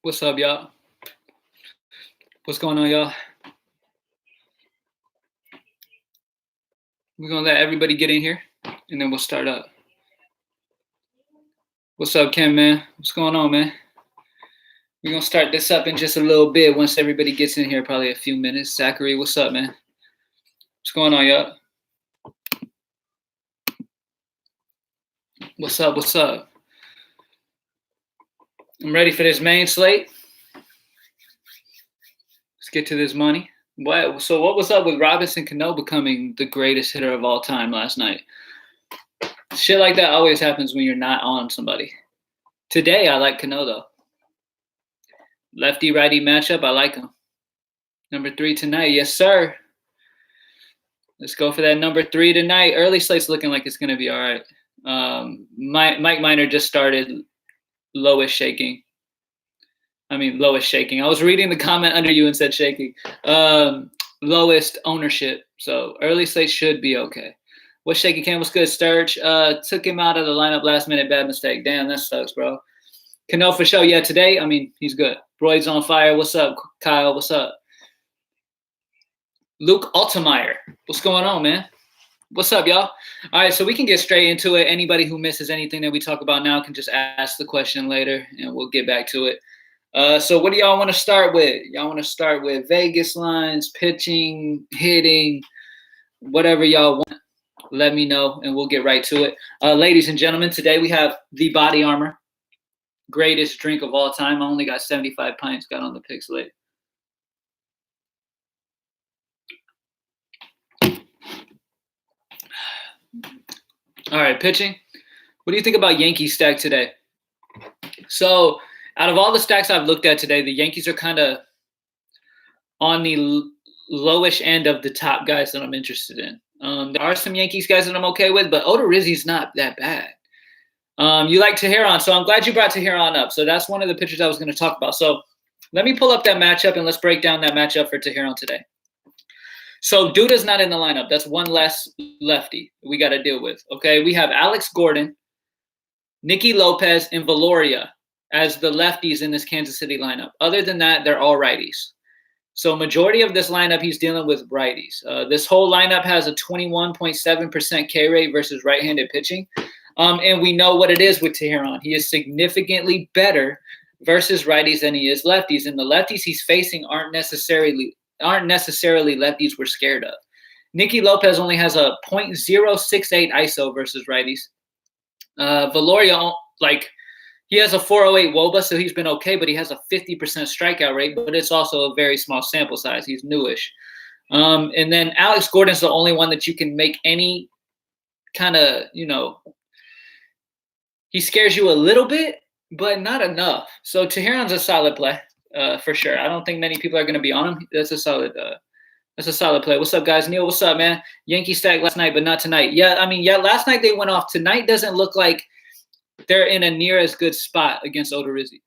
What's up, y'all? What's going on, y'all? We're gonna let everybody get in here, and then we'll start up. What's up, Ken, man? What's going on, man? We're gonna start this up in just a little bit once everybody gets in here, probably a few minutes. Zachary, what's up, man? What's going on, y'all? What's up? What's up? I'm ready for this main slate. Let's get to this money. So what was up with Robinson Cano becoming the greatest hitter of all time last night? Shit like that always happens when you're not on somebody. Today, I like Cano, though. Lefty-righty matchup, I like him. Number 3 tonight, yes, sir. Let's go for that number 3 tonight. Early slate's looking like it's going to be all right. Mike Minor just started lowest shaking. I was reading the comment under you and said shaking. Lowest ownership. So early slate should be okay. What's shaking, Cam? What's good, Sturge? Took him out of the lineup last minute. Bad mistake. Damn, that sucks, bro. Cano for sure. Yeah, today, he's good. Broyd's on fire. What's up, Kyle? What's up? Luke Altemeyer. What's going on, man? What's up, y'all? All right, so we can get straight into it. Anybody who misses anything that we talk about now can just ask the question later, and we'll get back to it. So what do y'all want to start with? Y'all want to start with Vegas lines, pitching, hitting, whatever y'all want. Let me know, and we'll get right to it. Ladies and gentlemen, today we have the Body Armor. Greatest drink of all time. I only got 75 pints. Got on the picks late. All right, pitching. What do you think about Yankees stack today? So out of all the stacks I've looked at today, the Yankees are kind of on the lowish end of the top guys that I'm interested in. There are some Yankees guys that I'm okay with, but Odorizzi's not that bad. You like Teheran, so I'm glad you brought Teheran up. So that's one of the pitchers I was going to talk about. So let me pull up that matchup, and let's break down that matchup for Teheran today. So Duda's not in the lineup. That's one less lefty we got to deal with. Okay, we have Alex Gordon, Nicky Lopez, and Valoria as the lefties in this Kansas City lineup. Other than that, they're all righties. So majority of this lineup, he's dealing with righties. This whole lineup has a 21.7% K rate versus right-handed pitching. And we know what it is with Teheran. He is significantly better versus righties than he is lefties. And the lefties he's facing aren't necessarily lefties we're scared of. Nicky Lopez only has a .068 ISO versus righties. Valoria, he has a 408 WOBA, so he's been okay, but he has a 50% strikeout rate, but it's also a very small sample size. He's newish. And then Alex Gordon's the only one that you can make any kind of, he scares you a little bit, but not enough. So Teheran's a solid play, for sure. I don't think many people are going to be on him. That's a solid play. What's up, guys? Neil, what's up, man? Yankee stack last night, but not tonight. Yeah, last night they went off. Tonight doesn't look like they're in a near as good spot against Odorizzi.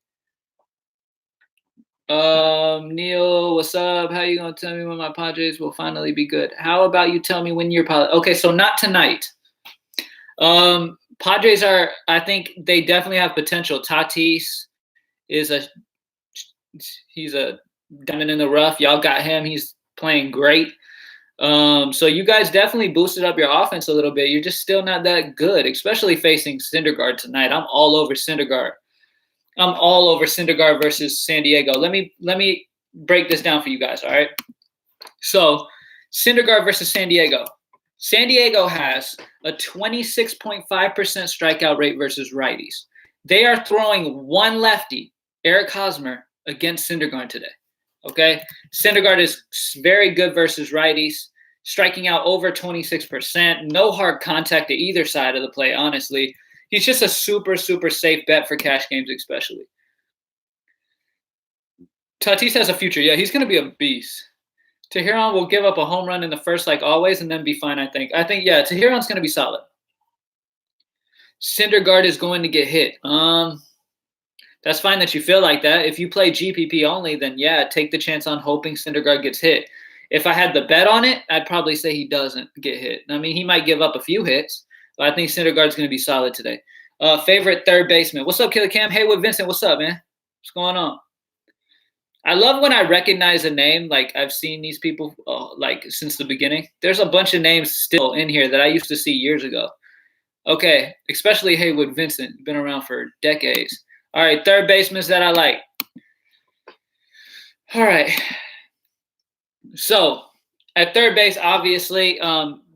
Neil, what's up? How you going to tell me when my Padres will finally be good? How about you tell me when your Padres? Okay, so not tonight. Padres I think they definitely have potential. Tatis he's a diamond in the rough. Y'all got him. He's playing great. So you guys definitely boosted up your offense a little bit. You're just still not that good, especially facing Syndergaard tonight. I'm all over Syndergaard. Versus San Diego. Let me break this down for you guys, all right? So Syndergaard versus San Diego. San Diego has a 26.5% strikeout rate versus righties. They are throwing one lefty, Eric Hosmer, against Syndergaard today. Okay? Syndergaard is very good versus righties, striking out over 26%. No hard contact to either side of the play, honestly. He's just a super, super safe bet for cash games especially. Tatis has a future. Yeah, he's going to be a beast. Teheran will give up a home run in the first like always and then be fine, I think. Yeah, Teheran's going to be solid. Syndergaard is going to get hit. That's fine that you feel like that. If you play GPP only, then yeah, take the chance on hoping Syndergaard gets hit. If I had the bet on it, I'd probably say he doesn't get hit. He might give up a few hits, but I think Syndergaard's going to be solid today. Favorite third baseman. What's up, Killer Cam? Hey, with Vincent. What's up, man? What's going on? I love when I recognize a name. Like I've seen these people like since the beginning. There's a bunch of names still in here that I used to see years ago. Okay, especially Haywood Vincent, been around for decades. All right, third baseman that I like. All right. So at third base, obviously,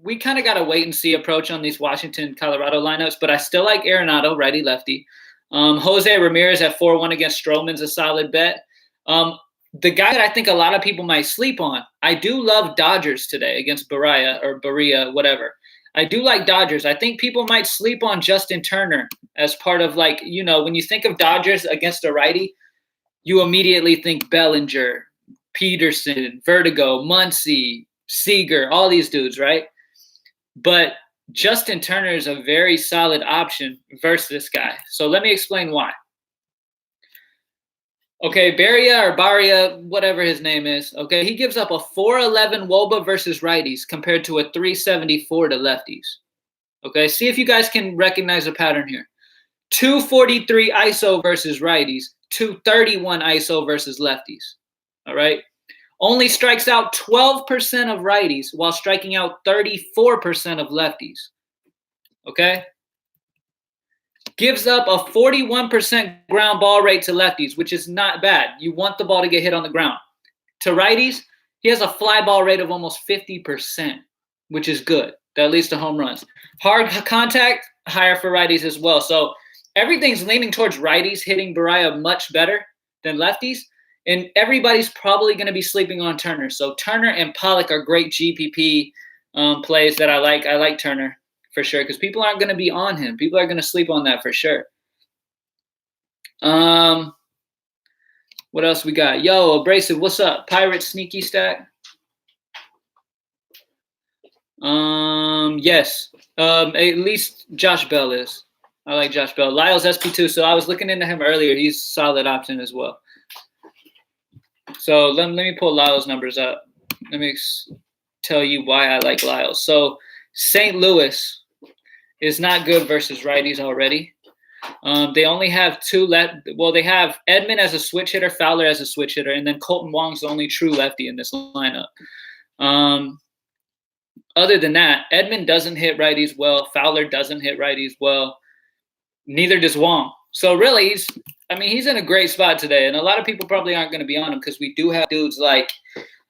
we kind of got a wait and see approach on these Washington, Colorado lineups, but I still like Arenado, righty lefty. Jose Ramirez at 4-1 against Stroman's a solid bet. The guy that I think a lot of people might sleep on, I do love Dodgers today against Barria, whatever. I do like Dodgers. I think people might sleep on Justin Turner as part of like, when you think of Dodgers against a righty, you immediately think Bellinger, Peterson, Vertigo, Muncy, Seager, all these dudes, right? But Justin Turner is a very solid option versus this guy. So let me explain why. Okay, Baria, whatever his name is, okay, he gives up a 411 WOBA versus righties compared to a 374 to lefties. Okay, see if you guys can recognize a pattern here. 243 ISO versus righties, 231 ISO versus lefties. All right. Only strikes out 12% of righties while striking out 34% of lefties. Okay. Gives up a 41% ground ball rate to lefties, which is not bad. You want the ball to get hit on the ground. To righties, he has a fly ball rate of almost 50%, which is good. That leads to home runs. Hard contact, higher for righties as well. So everything's leaning towards righties hitting Barria much better than lefties. And everybody's probably going to be sleeping on Turner. So Turner and Pollock are great GPP plays that I like. I like Turner for sure because people aren't going to be on him. People are going to sleep on that for sure. What else we got? Yo, Abrasive, what's up? Pirate sneaky stack? Yes. At least Josh Bell is. I like Josh Bell. Lyle's SP2, so I was looking into him earlier. He's a solid option as well. So let me pull Lyle's numbers up. Let me tell you why I like Lyle's. So St. Louis is not good versus righties already. They only have they have Edman as a switch hitter, Fowler as a switch hitter, and then Colton Wong's the only true lefty in this lineup. Other than that, Edman doesn't hit righties well. Fowler doesn't hit righties well. Neither does Wong. So really, he's in a great spot today, and a lot of people probably aren't going to be on him because we do have dudes like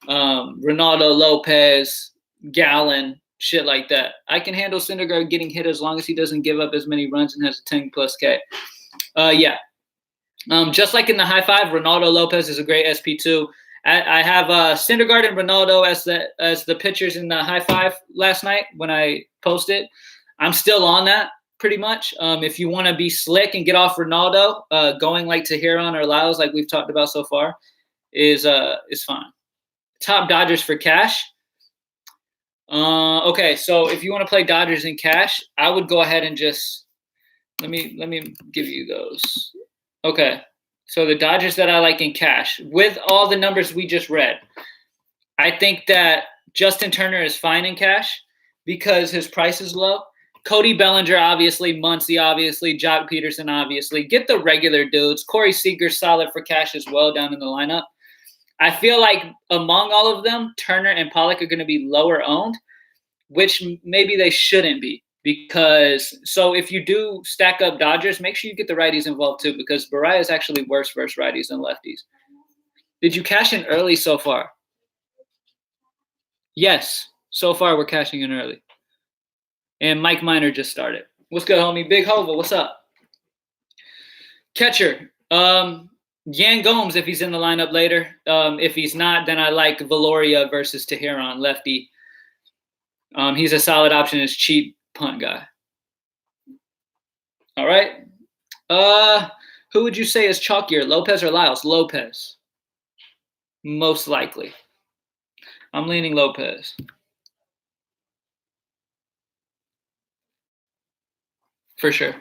Ronaldo Lopez, Gallen, shit like that. I can handle Syndergaard getting hit as long as he doesn't give up as many runs and has a 10+ K. Yeah. Just like in the high five, Ronaldo Lopez is a great SP2. I have Syndergaard and Ronaldo as the pitchers in the high five last night when I posted. I'm still on that. Pretty much. If you want to be slick and get off Ronaldo, going like Teheran or Lyles, like we've talked about so far, is fine. Top Dodgers for cash. Okay, so if you want to play Dodgers in cash, I would go ahead and just let me give you those. Okay, so the Dodgers that I like in cash with all the numbers we just read, I think that Justin Turner is fine in cash because his price is low. Cody Bellinger, obviously. Muncy, obviously. Jock Peterson, obviously. Get the regular dudes. Corey Seager's solid for cash as well down in the lineup. I feel like among all of them, Turner and Pollock are going to be lower owned, which maybe they shouldn't be. So if you do stack up Dodgers, make sure you get the righties involved too because Barria is actually worse versus righties than lefties. Did you cash in early so far? Yes. So far, we're cashing in early. And Mike Minor just started. What's good, homie? Big Hova, what's up? Catcher. Yan Gomes, if he's in the lineup later. If he's not, then I like Valoria versus Teheran, lefty. He's a solid option as cheap punt guy. All right. Who would you say is chalkier, Lopez or Lyles? Lopez. Most likely. I'm leaning Lopez. For sure.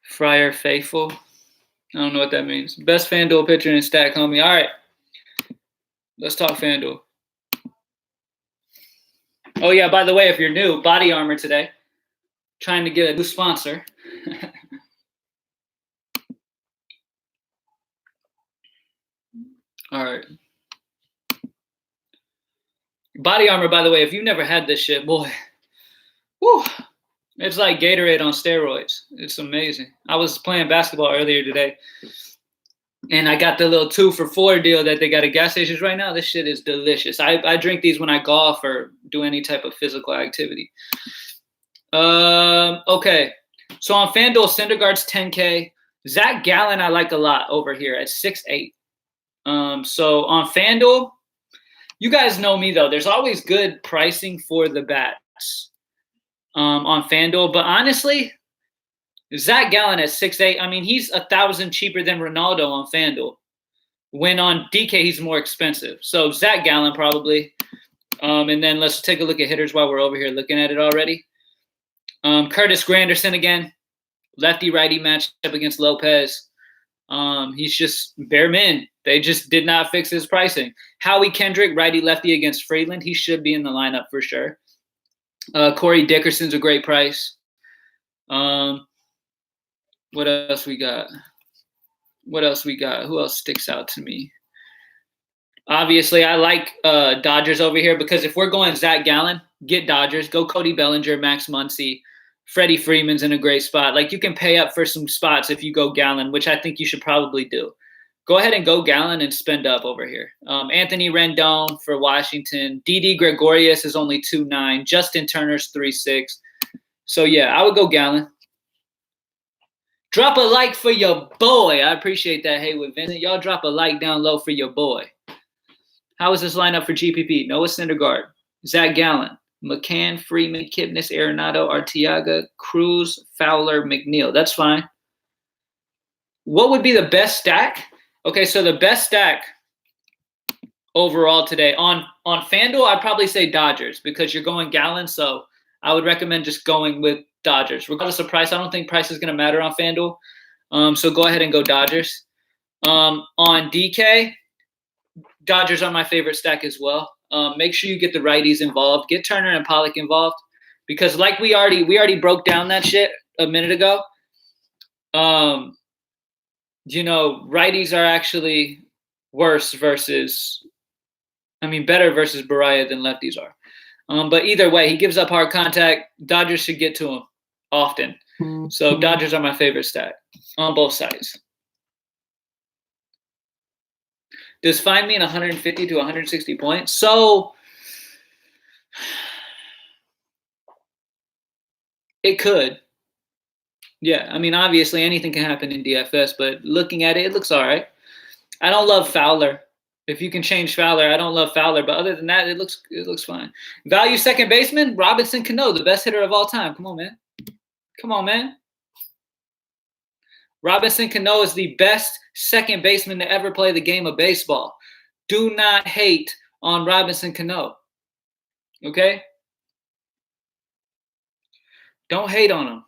Friar Faithful. I don't know what that means. Best FanDuel pitcher in stack, homie. All right. Let's talk FanDuel. Oh, yeah, by the way, if you're new, Body Armor today. Trying to get a new sponsor. All right. Body armor, by the way, if you've never had this shit, boy, whew, it's like Gatorade on steroids. It's amazing. I was playing basketball earlier today, and I got the little 2 for $4 deal that they got at gas stations right now. This shit is delicious. I drink these when I golf or do any type of physical activity. Okay. So on Fanduel, Syndergaard's 10K. Zach Gallen I like a lot over here at 6'8". So on Fanduel, you guys know me though. There's always good pricing for the bats on Fanduel. But honestly, Zach Gallen at 6'8", I mean, he's $1,000 cheaper than Ronaldo on Fanduel. When on DK, he's more expensive. So Zach Gallen probably. And then let's take a look at hitters while we're over here looking at it already. Curtis Granderson again. Lefty-righty matchup against Lopez. He's just bare min. They just did not fix his pricing. Howie Kendrick, righty-lefty against Freeland. He should be in the lineup for sure. Corey Dickerson's a great price. What else we got? Who else sticks out to me? Obviously, I like Dodgers over here because if we're going Zach Gallen, get Dodgers. Go Cody Bellinger, Max Muncy. Freddie Freeman's in a great spot. Like, you can pay up for some spots if you go Gallen, which I think you should probably do. Go ahead and go Gallen and spend up over here. Anthony Rendon for Washington. Didi Gregorius is only 2.9. Justin Turner's 3.6. So, yeah, I would go Gallen. Drop a like for your boy. I appreciate that, Haywood Vincent. Y'all drop a like down low for your boy. How is this lineup for GPP? Noah Syndergaard, Zach Gallen, McCann, Freeman, Kipnis, Arenado, Arteaga, Cruz, Fowler, McNeil. That's fine. What would be the best stack? Okay, so the best stack overall today on FanDuel, I'd probably say Dodgers because you're going Gallen, so I would recommend just going with Dodgers. Regardless of price, I don't think price is going to matter on FanDuel. So go ahead and go Dodgers. On DK, Dodgers are my favorite stack as well. Make sure you get the righties involved. Get Turner and Pollock involved because like we already broke down that shit a minute ago. Righties are actually better versus Baraya than lefties are. But either way, he gives up hard contact. Dodgers should get to him often. So Dodgers are my favorite stack on both sides. Does Fine mean 150 to 160 points? So it could. Yeah, I mean, obviously anything can happen in DFS, but looking at it, it looks all right. I don't love Fowler. If you can change Fowler, I don't love Fowler, but other than that, it looks fine. Value second baseman, Robinson Cano, the best hitter of all time. Come on, man. Robinson Cano is the best second baseman to ever play the game of baseball. Do not hate on Robinson Cano. Okay? Don't hate on him.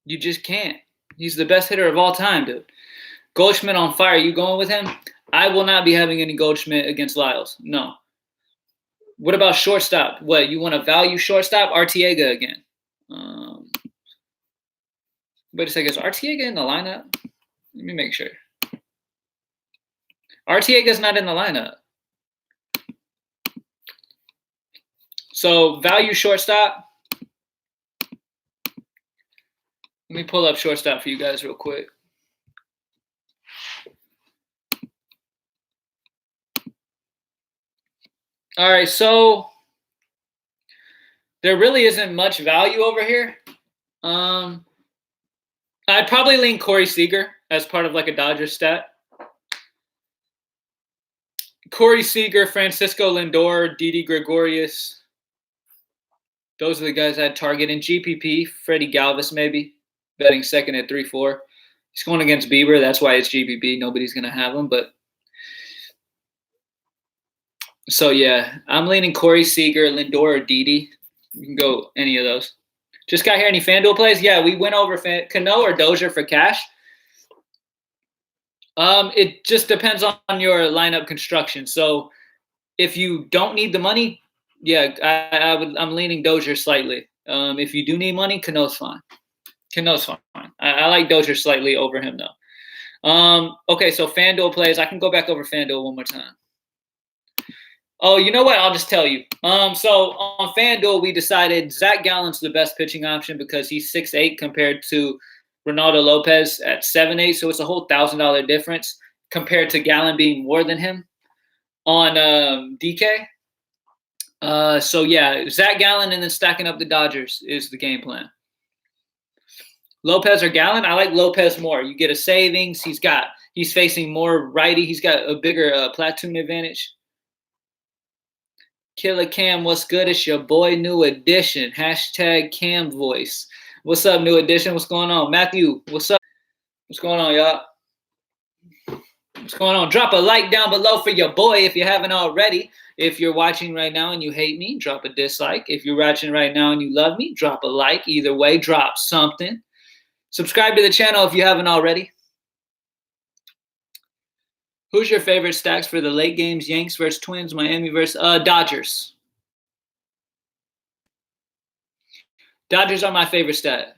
You just can't. He's the best hitter of all time, dude. Goldschmidt on fire. You going with him? I will not be having any Goldschmidt against Lyles. No. What about shortstop? What, you want to value shortstop? Arteaga again. Wait a second. Is Arteaga in the lineup? Let me make sure. Arteaga's not in the lineup. So value shortstop. Let me pull up shortstop for you guys real quick. All right, so there really isn't much value over here. I'd probably lean Corey Seager as part of like a Dodgers stat. Corey Seager, Francisco Lindor, Didi Gregorius. Those are the guys I'd target in GPP. Freddie Galvis maybe, betting second at 3-4. He's going against Bieber. That's why it's GPP. Nobody's going to have him. But so, yeah, I'm leaning Corey Seager, Lindor, or Didi. You can go any of those. Just got here any FanDuel plays? Yeah, we went over Cano or Dozier for cash. It just depends on your lineup construction. So if you don't need the money, I'm leaning Dozier slightly. If you do need money, Cano's fine. Cano's fine. I like Dozier slightly over him though. Okay, so Fanduel plays. I can go back over Fanduel one more time. Oh, you know what? I'll just tell you. So on FanDuel, we decided Zach Gallen's the best pitching option because he's 6'8" compared to Ronaldo Lopez at 7'8", so it's a whole $1,000 difference compared to Gallen being more than him on DK. So yeah, Zach Gallen and then stacking up the Dodgers is the game plan. Lopez or Gallen? I like Lopez more. You get a savings. He's facing more righty. He's got a bigger platoon advantage. Killer Cam, what's good? It's your boy New Edition. Hashtag Cam Voice. What's up, New Edition? What's going on? Matthew, what's up? What's going on, y'all? What's going on? Drop a like down below for your boy if you haven't already. If you're watching right now and you hate me, drop a dislike. If you're watching right now and you love me, drop a like. Either way, drop something. Subscribe to the channel if you haven't already. Who's your favorite stacks for the late games? Yanks versus Twins, Miami versus Dodgers. Dodgers are my favorite stat.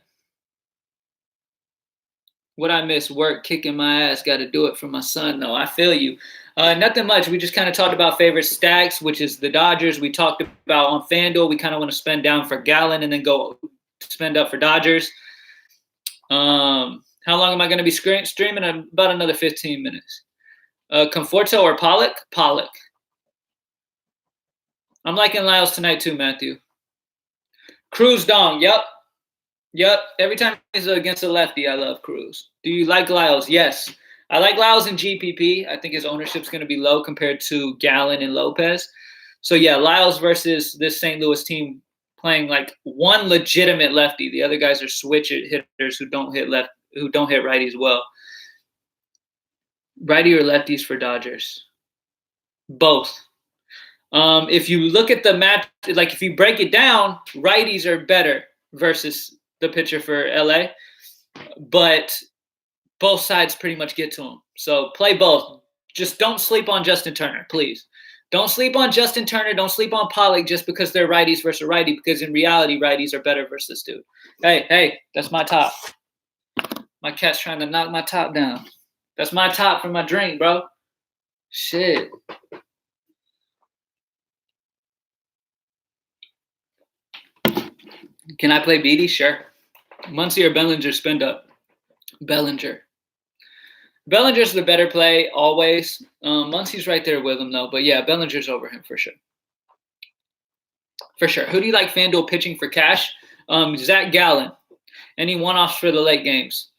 What I miss? Work, kicking my ass. Got to do it for my son. No, I feel you. Nothing much. We just kind of talked about favorite stacks, which is the Dodgers. We talked about on FanDuel. We kind of want to spend down for Gallen and then go spend up for Dodgers. How long am I going to be streaming? About another 15 minutes. Conforto or Pollock? Pollock. I'm liking Lyles tonight too, Matthew. Cruz Dong. Yep. Every time he's against a lefty, I love Cruz. Do you like Lyles? Yes. I like Lyles in GPP. I think his ownership's going to be low compared to Gallen and Lopez. So, yeah, Lyles versus this St. Louis team playing like one legitimate lefty. The other guys are switch hitters who don't hit righties well. Righty or lefties for Dodgers? Both. If you look at the match, like if you break it down, righties are better versus the pitcher for LA, but both sides pretty much get to him. So play both. Just don't sleep on Justin Turner, please. Don't sleep on Justin Turner. Don't sleep on Pollock just because they're righties versus righty, because in reality, righties are better versus this dude. Hey, that's my top. My cat's trying to knock my top down. That's my top for my drink, bro. Shit. Can I play Beatty? Sure. Muncy or Bellinger, spend up. Bellinger's the better play always. Muncy's right there with him, though. But, yeah, Bellinger's over him for sure. For sure. Who do you like FanDuel pitching for cash? Zach Gallen. Any one-offs for the late games?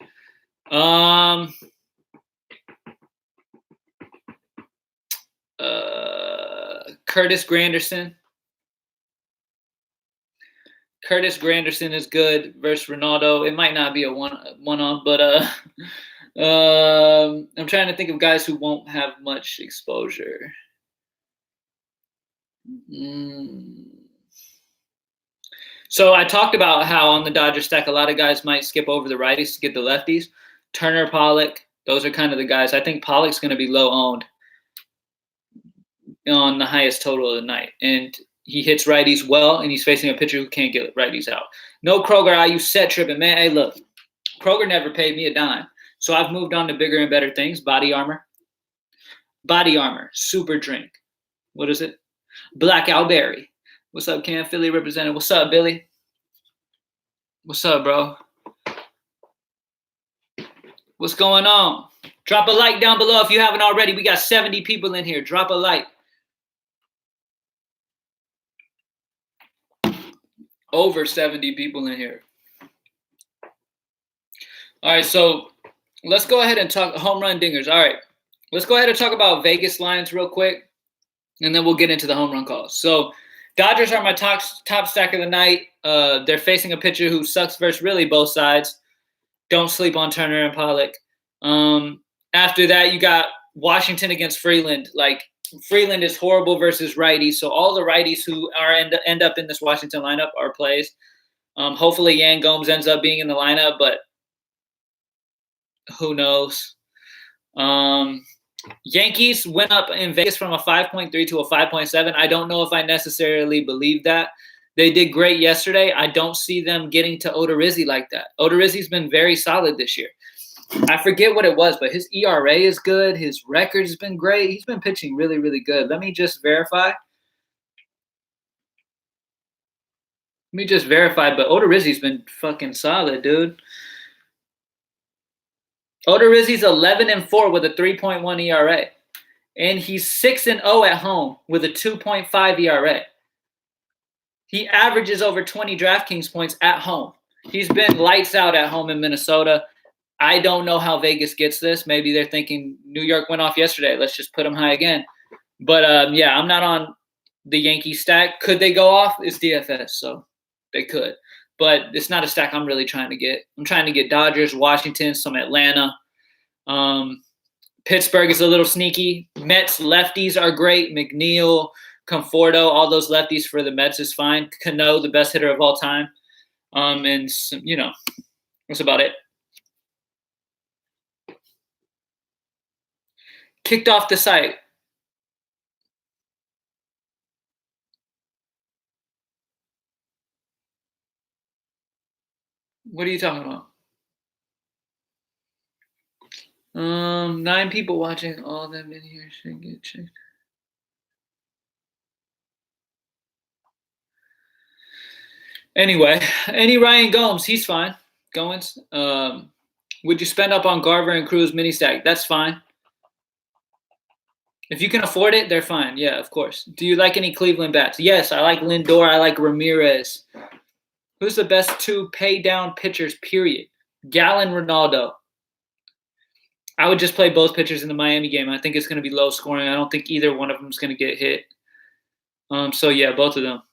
Curtis Granderson. Curtis Granderson is good versus Ronaldo. It might not be a one-on, but I'm trying to think of guys who won't have much exposure. So I talked about how on the Dodger stack, a lot of guys might skip over the righties to get the lefties. Turner, Pollock, those are kind of the guys. I think Pollock's going to be low owned on the highest total of the night. And he hits righties well, and he's facing a pitcher who can't get righties out. No Kroger, I use set tripping. Man, hey, look, Kroger never paid me a dime. So I've moved on to bigger and better things. Body Armor, Super Drink. What is it? Blackout Berry. What's up, Cam? Philly representative. What's up, Billy? What's up, bro? What's going on? Drop a like down below if you haven't already. We got 70 people in here. Drop a like. Over 70 people in here. All right, so let's go ahead and talk home run dingers. All right, let's go ahead and talk about Vegas lines real quick, and then we'll get into the home run calls. So Dodgers are my top stack of the night. They're facing a pitcher who sucks versus really both sides. Don't sleep on Turner and Pollock. After that, you got Washington against Freeland. Like, Freeland is horrible versus righties, so all the righties who are end up in this Washington lineup are plays. Hopefully Yan Gomes ends up being in the lineup, but who knows? Yankees went up in Vegas from a 5.3 to a 5.7. I don't know if I necessarily believe that. They did great yesterday. I don't see them getting to Odorizzi like that. Odorizzi's been very solid this year. I forget what it was, but his ERA is good. His record has been great. He's been pitching really, really good. Let me just verify. But Odorizzi's been fucking solid, dude. Odorizzi's 11-4 with a 3.1 ERA. And he's 6-0 at home with a 2.5 ERA. He averages over 20 Draftkings points at home. He's been lights out at home in Minnesota. I don't know how Vegas gets this. Maybe they're thinking New York went off yesterday. Let's just put them high again. But, yeah, I'm not on the Yankee stack. Could they go off? It's DFS, so they could. But it's not a stack I'm really trying to get. I'm trying to get Dodgers, Washington, some Atlanta. Pittsburgh is a little sneaky. Mets lefties are great. McNeil, Conforto, all those lefties for the Mets is fine. Cano, the best hitter of all time. And, you know, that's about it. Kicked off the site. What are you talking about? 9 people watching. All of them in here should get checked. Anyway, any Ryan Gomes, he's fine. Goins. Would you spend up on Garver and Cruz mini stack? That's fine. If you can afford it, they're fine. Yeah, of course. Do you like any Cleveland bats? Yes, I like Lindor. I like Ramirez. Who's the best 2 pay down pitchers, period? Gallen, Ronaldo. I would just play both pitchers in the Miami game. I think it's going to be low scoring. I don't think either one of them is going to get hit. So, yeah, both of them.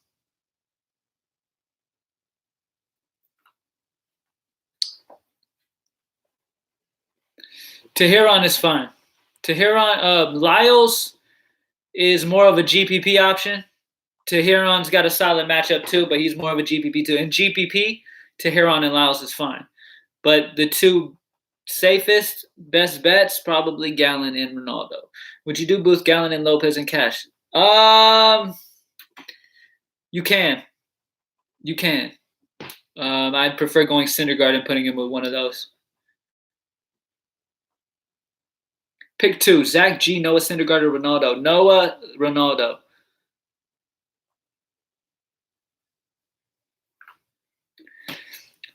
Teheran is fine. Teheran, Lyles is more of a GPP option. Teheran's got a solid matchup too, but he's more of a GPP too. In GPP, Teheran and Lyles is fine. But the 2 safest, best bets, probably Gallen and Ronaldo. Would you do Booth, Gallen, and Lopez in cash? You can. I'd prefer going Syndergaard and putting him with one of those. Pick 2, Zach G, Noah Syndergaard, or Ronaldo. Noah, Ronaldo.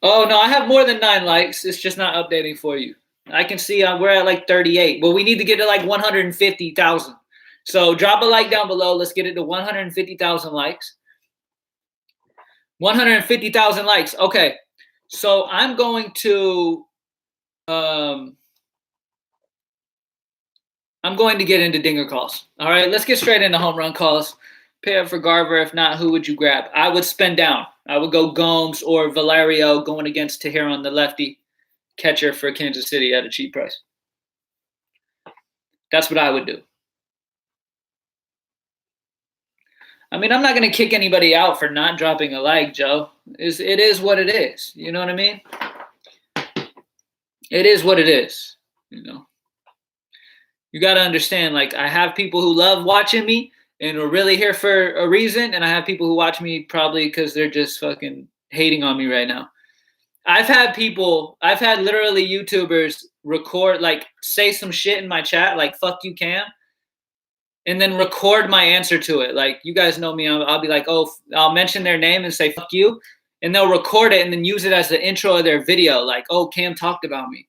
Oh, no, I have more than 9 likes. It's just not updating for you. I can see we're at like 38. Well, we need to get to like 150,000. So drop a like down below. Let's get it to 150,000 likes. 150,000 likes. Okay. So I'm going to get into dinger calls. All right, let's get straight into home run calls. Pay up for Garver. If not, who would you grab? I would spend down. I would go Gomes or Valerio going against Teheran, the lefty catcher for Kansas City at a cheap price. That's what I would do. I mean, I'm not going to kick anybody out for not dropping a like, Joe. It is what it is. You know what I mean? It is what it is. You know. You got to understand, like, I have people who love watching me and are really here for a reason, and I have people who watch me probably because they're just fucking hating on me right now. I've had literally YouTubers record, like, say some shit in my chat, like, fuck you, Cam, and then record my answer to it. Like, you guys know me. I'll be like, oh, I'll mention their name and say, fuck you, and they'll record it and then use it as the intro of their video. Like, oh, Cam talked about me.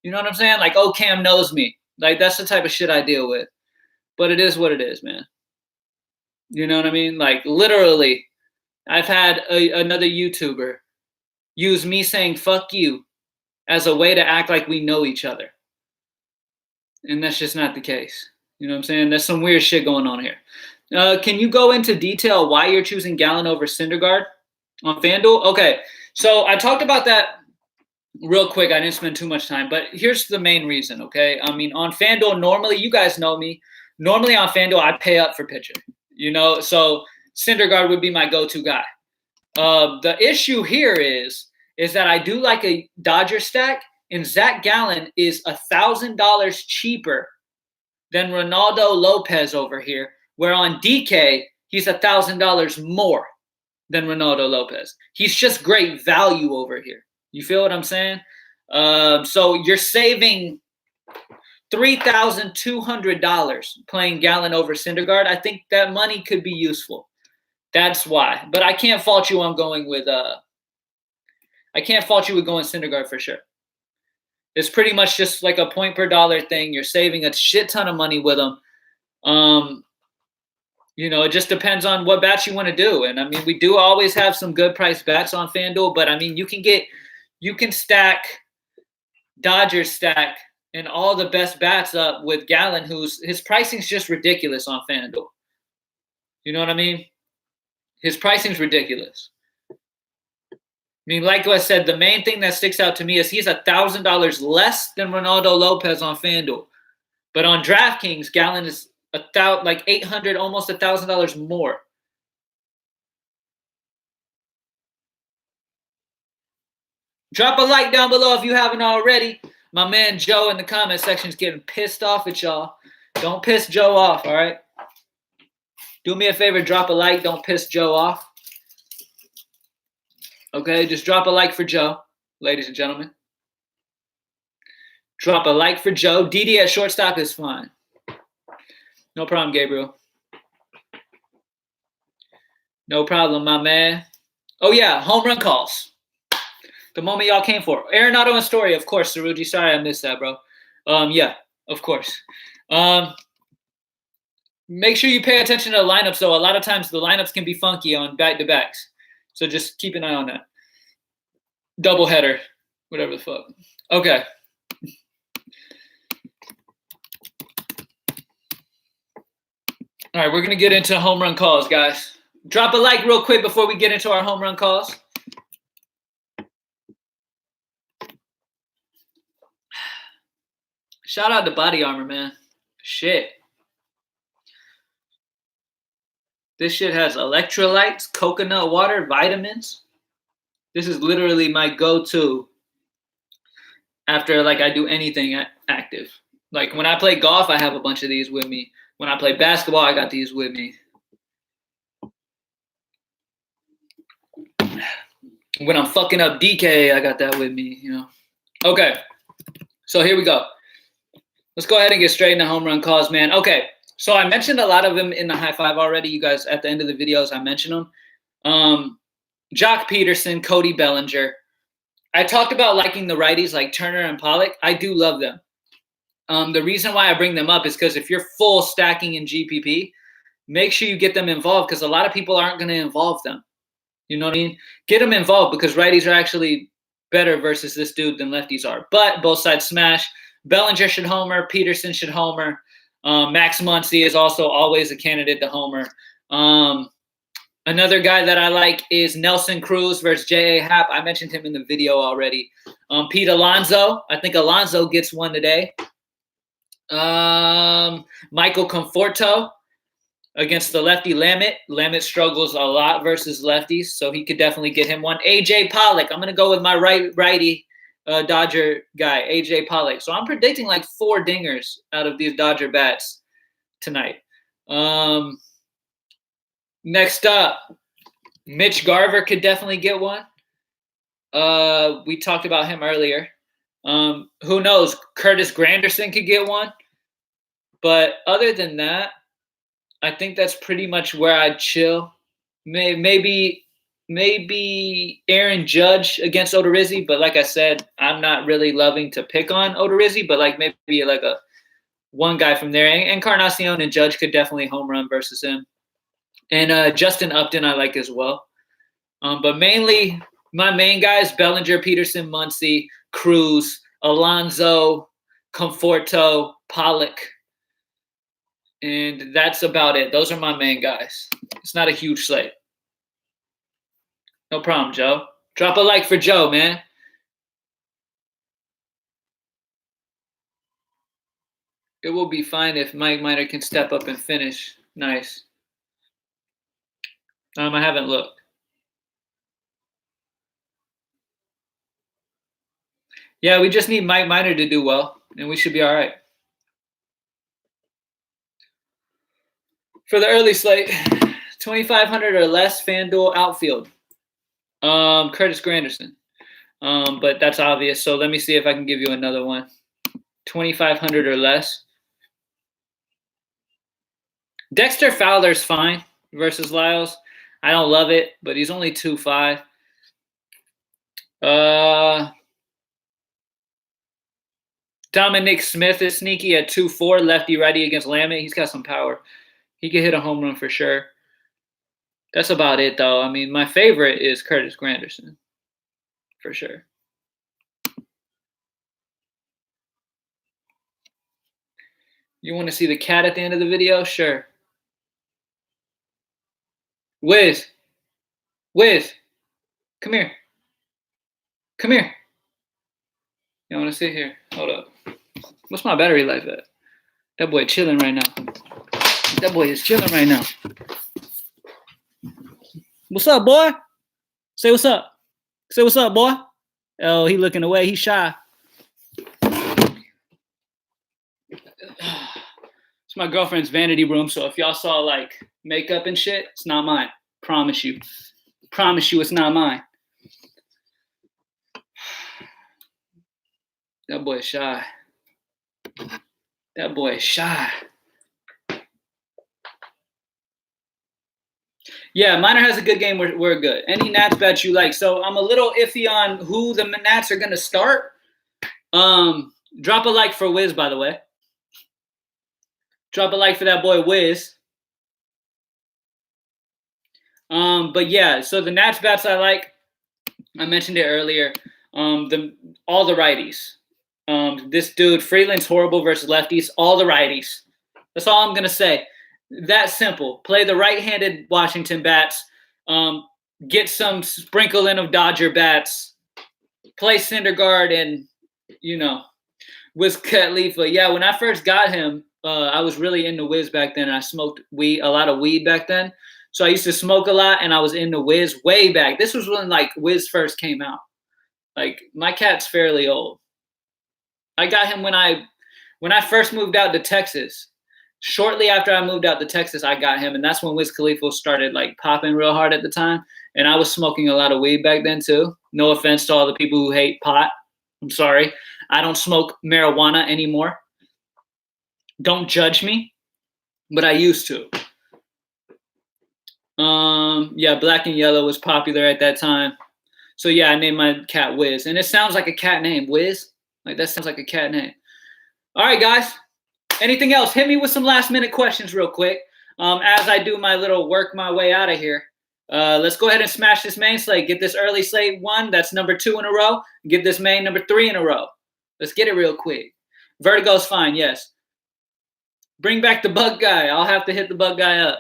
You know what I'm saying? Like, oh, Cam knows me. Like, that's the type of shit I deal with. But it is what it is, man. You know what I mean? Like, literally, I've had another YouTuber use me saying fuck you as a way to act like we know each other. And that's just not the case. You know what I'm saying? There's some weird shit going on here. Can you go into detail why you're choosing Gallen over Syndergaard on Fanduel? Okay, so I talked about that real quick. I didn't spend too much time, but here's the main reason, okay? I mean, on Fanduel, normally, you guys know me. Normally on Fanduel, I pay up for pitcher. You know, so Syndergaard would be my go-to guy. The issue here is that I do like a Dodger stack, and Zach Gallen is $1,000 cheaper than Ronaldo Lopez over here, where on DK, he's $1,000 more than Ronaldo Lopez. He's just great value over here. You feel what I'm saying? So you're saving $3,200 playing Gallen over Syndergaard. I think that money could be useful. That's why. But I can't fault you on going with Syndergaard for sure. It's pretty much just like a point per dollar thing. You're saving a shit ton of money with him. It just depends on what bats you want to do. And I mean, we do always have some good price bats on FanDuel, but I mean, you can stack Dodgers stack and all the best bats up with Gallen, his pricing's just ridiculous on FanDuel. You know what I mean? His pricing's ridiculous. I mean, like I said, the main thing that sticks out to me is he's $1,000 less than Ronaldo Lopez on FanDuel. But on DraftKings, Gallen is like $800, almost $1,000 more. Drop a like down below if you haven't already. My man Joe in the comment section is getting pissed off at y'all. Don't piss Joe off, all right? Do me a favor, drop a like. Don't piss Joe off. Okay, just drop a like for Joe, ladies and gentlemen. Drop a like for Joe. DD at shortstop is fine. No problem, Gabriel. No problem, my man. Oh, yeah, home run calls. The moment y'all came for. Arenado and Story, of course, Saruji. Sorry I missed that, bro. Yeah, of course. Make sure you pay attention to the lineups, though. A lot of times the lineups can be funky on back-to-backs. So just keep an eye on that. Doubleheader, whatever the fuck. Okay. All right, we're going to get into home run calls, guys. Drop a like real quick before we get into our home run calls. Shout out to Body Armor, man. Shit. This shit has electrolytes, coconut water, vitamins. This is literally my go-to after I do anything active. Like when I play golf, I have a bunch of these with me. When I play basketball, I got these with me. When I'm fucking up DK, I got that with me, Okay, so here we go. Let's go ahead and get straight into home run calls, man. Okay, so I mentioned a lot of them in the high five already. You guys, at the end of the videos, I mentioned them. Jock Peterson, Cody Bellinger. I talked about liking the righties like Turner and Pollock. I do love them. The reason why I bring them up is because if you're full stacking in GPP, make sure you get them involved because a lot of people aren't going to involve them. You know what I mean? Get them involved because righties are actually better versus this dude than lefties are. But both sides smash. Bellinger should homer. Peterson should homer. Max Muncy is also always a candidate to homer. Another guy that I like is Nelson Cruz versus J.A. Happ. I mentioned him in the video already. Pete Alonso. I think Alonso gets one today. Michael Conforto against the lefty Lamet. Lamet struggles a lot versus lefties, so he could definitely get him one. A.J. Pollock. I'm going to go with my righty Dodger guy, A.J. Pollock. So I'm predicting like 4 dingers out of these Dodger bats tonight. Next up, Mitch Garver could definitely get one. We talked about him earlier. Who knows? Curtis Granderson could get one. But other than that, I think that's pretty much where I'd chill. Maybe Aaron Judge against Odorizzi. But like I said, I'm not really loving to pick on Odorizzi. But maybe a one guy from there. And Encarnacion and Judge could definitely home run versus him. And Justin Upton I like as well. But mainly my main guys, Bellinger, Peterson, Muncy, Cruz, Alonso, Conforto, Pollock. And that's about it. Those are my main guys. It's not a huge slate. No problem, Joe. Drop a like for Joe, man. It will be fine if Mike Minor can step up and finish. Nice. I haven't looked. Yeah, we just need Mike Minor to do well, and we should be all right. For the early slate, 2,500 or less Fanduel outfield. Curtis Granderson. But that's obvious. So let me see if I can give you another one. 2,500 or less. Dexter Fowler's fine versus Lyles. I don't love it, but he's only 2.5. Dominic Smith is sneaky at 2.4, lefty righty against Lamet. He's got some power. He could hit a home run for sure. That's about it, though. I mean, my favorite is Curtis Granderson, for sure. You want to see the cat at the end of the video? Sure. Wiz, come here. Come here. You want to sit here? Hold up. What's my battery life at? That boy chilling right now. That boy is chilling right now. What's up, boy? Say what's up. Say what's up, boy. Oh, he looking away. He's shy. It's my girlfriend's vanity room, so if y'all saw like makeup and shit, it's not mine. Promise you. Promise you it's not mine. That boy is shy. That boy is shy. Yeah, Minor has a good game. We're good. Any Nats bet you like? So I'm a little iffy on who the Nats are going to start. Drop a like for Wiz, by the way. Drop a like for that boy Wiz. But yeah, so the Nats bats I like. I mentioned it earlier. All the righties. This dude Freeland's horrible versus lefties. All the righties. That's all I'm gonna say. That simple. Play the right-handed Washington bats. Get some sprinkling of Dodger bats. Play Syndergaard and Wiz Khalifa. Yeah, when I first got him, I was really into Wiz back then. And I smoked a lot of weed back then. So I used to smoke a lot, and I was into Wiz way back. This was when like Wiz first came out. Like my cat's fairly old. I got him when I first moved out to Texas. Shortly after I moved out to Texas, I got him, and that's when Wiz Khalifa started like popping real hard at the time. And I was smoking a lot of weed back then too. No offense to all the people who hate pot. I'm sorry. I don't smoke marijuana anymore. Don't judge me, but I used to. Yeah, black and yellow was popular at that time. So yeah, I named my cat Wiz. And it sounds like a cat name, Wiz. Like that sounds like a cat name. All right, guys. Anything else? Hit me with some last minute questions real quick. As I do my little work my way out of here. Let's go ahead and smash this main slate. Get this early slate 1. That's number 2 in a row. Get this main number 3 in a row. Let's get it real quick. Vertigo's fine, yes. Bring back the bug guy. I'll have to hit the bug guy up.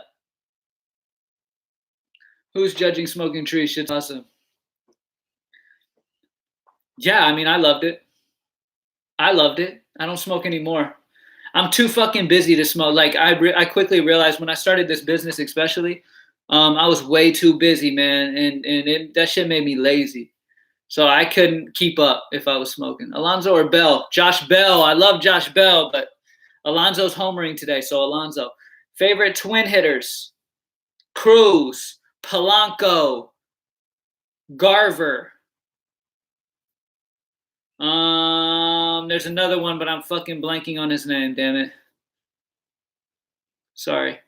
Who's judging smoking trees? Shit's awesome. Yeah, I mean, I loved it. I don't smoke anymore. I'm too fucking busy to smoke. Like I quickly realized when I started this business, especially, I was way too busy, man, and that shit made me lazy. So I couldn't keep up if I was smoking. Alonso or Bell? Josh Bell. I love Josh Bell, but Alonso's homering today, so Alonso. Favorite twin hitters? Cruz, Polanco, Garver. There's another one, but I'm fucking blanking on his name, damn it. Sorry.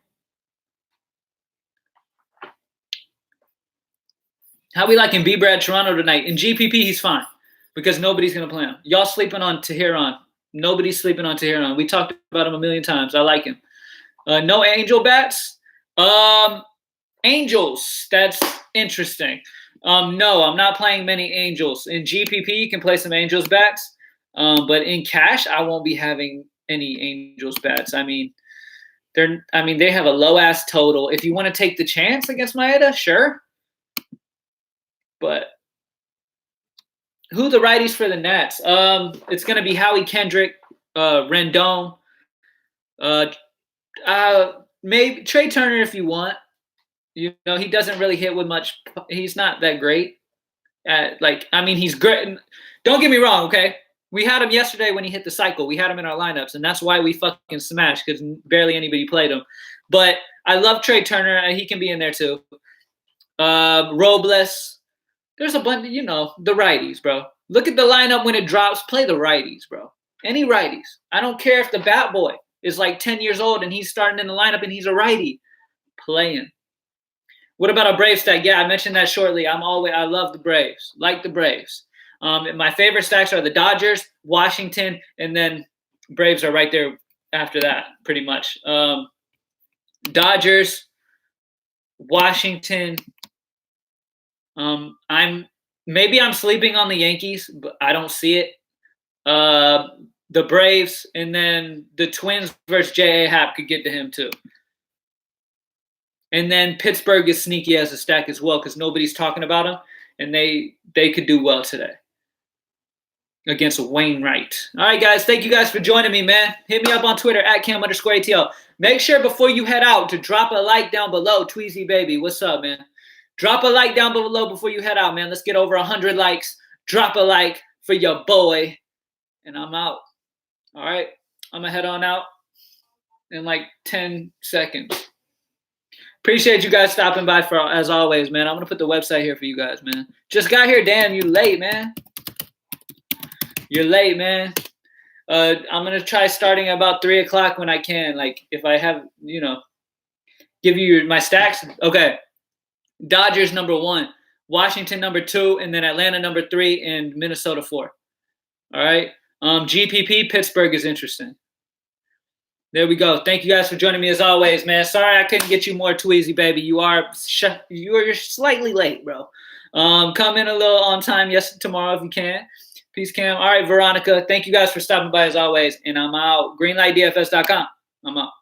How we liking B-Brad Toronto tonight? In GPP, he's fine because nobody's going to play him. Y'all sleeping on Teheran. Nobody's sleeping on Teheran. We talked about him a million times. I like him. No Angel bats? Angels. That's interesting. No, I'm not playing many Angels. In GPP, you can play some Angels bats. But in cash, I won't be having any Angels bats. I mean, they have a low ass total. If you want to take the chance against Maeda, sure. But who the righties for the Nats? It's gonna be Howie Kendrick, Rendon, maybe Trey Turner if you want. You know, he doesn't really hit with much. He's not that great. He's great. Don't get me wrong, okay? We had him yesterday when he hit the cycle. We had him in our lineups, and that's why we fucking smashed because barely anybody played him. But I love Trey Turner. He can be in there too. Robles. There's a bunch, the righties, bro. Look at the lineup when it drops. Play the righties, bro. Any righties. I don't care if the bat boy is like 10 years old and he's starting in the lineup and he's a righty. Play him. What about a Braves stack? Yeah, I mentioned that shortly. I love the Braves. Like the Braves. My favorite stacks are the Dodgers, Washington, and then Braves are right there after that, pretty much. Dodgers, Washington. I'm sleeping on the Yankees, but I don't see it. The Braves, and then the Twins versus J.A. Happ could get to him too. And then Pittsburgh is sneaky as a stack as well because nobody's talking about them, and they could do well today against Wainwright. All right, guys. Thank you guys for joining me, man. Hit me up on Twitter at @Cam_ATL. Make sure before you head out to drop a like down below. Tweezy baby, what's up, man? Drop a like down below before you head out, man. Let's get over 100 likes. Drop a like for your boy. And I'm out. All right? I'm going to head on out in like 10 seconds. Appreciate you guys stopping by as always, man. I'm going to put the website here for you guys, man. Just got here. Damn, you late, man. You're late, man. I'm going to try starting about 3 o'clock when I can. Like, if I have, give you my stacks. Okay. Dodgers number 1, Washington number 2, and then Atlanta number 3, and Minnesota 4. All right. GPP Pittsburgh is interesting. There we go. Thank you guys for joining me as always, man. Sorry I couldn't get you more Tweezy, baby. You're slightly late, bro. Come in a little on time tomorrow if you can. Peace, Cam. All right, Veronica. Thank you guys for stopping by as always, and I'm out. Greenlightdfs.com. I'm out.